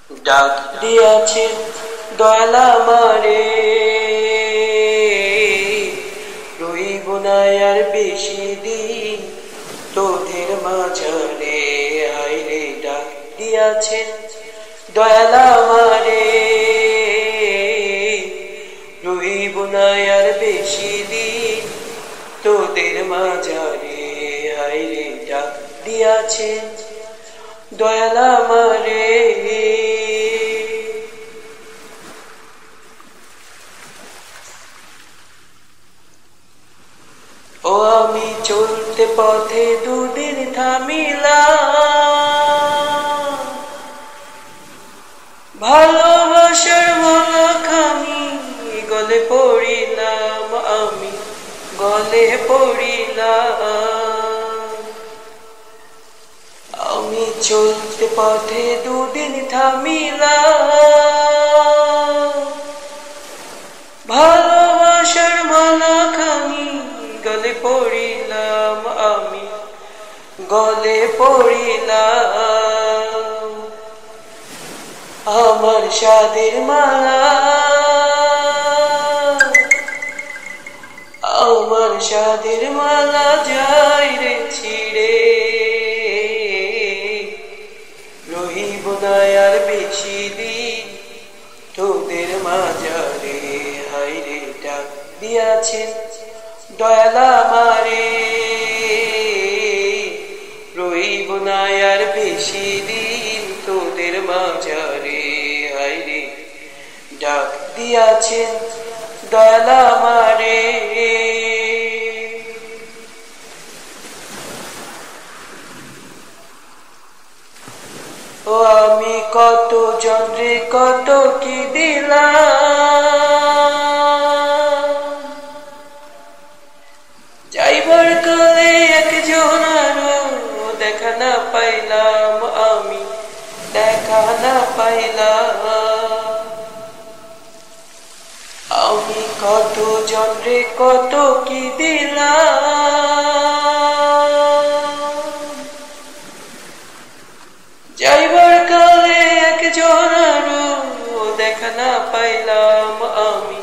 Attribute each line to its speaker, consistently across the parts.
Speaker 1: ডাক দিয়াছেন দয়াল আমারে, রইব না আর বেশি দিন তোদের মাঝারে। হায়রে ডাক দিয়াছেন দয়াল আমারে, রইব না আর বেশি দিন তোদের মাঝারে। হায়রে ডাক দিয়াছেন দয়াল আমারে। ও আমি চলতে পথে দুদিন থামিলাম, ভালোবাসার মালাখানি গলে পড়িলাম, আমি গলে পড়িলাম। আমি চলতে পথে দুদিন থামিলাম, ভালোবাসার মালাখানি গলে পড়িলাম, আমি গলে পড়িলাম। আমার সাদের মালা, আমার সাদের মালা যাই রে ছিড়ে, রহিব না আর বেশি দিন তোদের মাঝারে। হায়রে ডাক দিয়াছেন দয়াল আমারে, রইব না আর বেশি দিন তোদের মাঝারে। হায়রে ডাক দিয়াছেন দয়াল আমারে। ও আমি কত জনরে কত কি দিলাম, যাইবার কালে একজন আরো দেখা না পাইলাম, আমি দেখা না পাইলাম। আমি কত জনরে কত কি দিলাম, যাইবার কালে একজন আরো দেখা না পাইলাম, আমি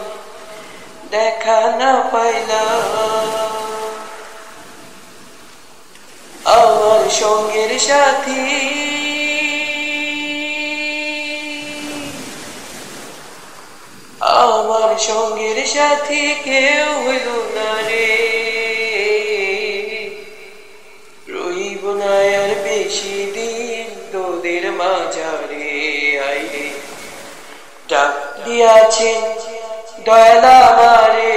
Speaker 1: দেখা না পাইলাম। আমার সঙ্গের সাথী, আমার সঙ্গের সাথী কেউ হইল না রে, রইব না আর বেশি দিন তোদের মাঝারে। আইরে ডাক দিয়াছেন দয়াল আমারে,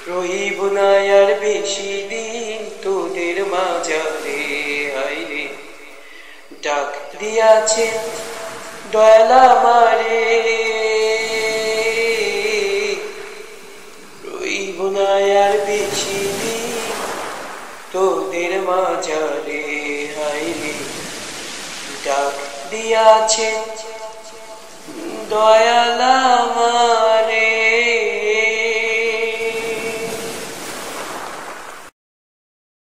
Speaker 1: রইব না আর বেশি দিন তোদের মাঝারে। আইরে ডাক দিয়াছেন দয়াল আমারে, রইব না আর বেশি দিন তোদের মাঝারে। হায়রে ডাক দিয়াছেন দয়াল আমারে।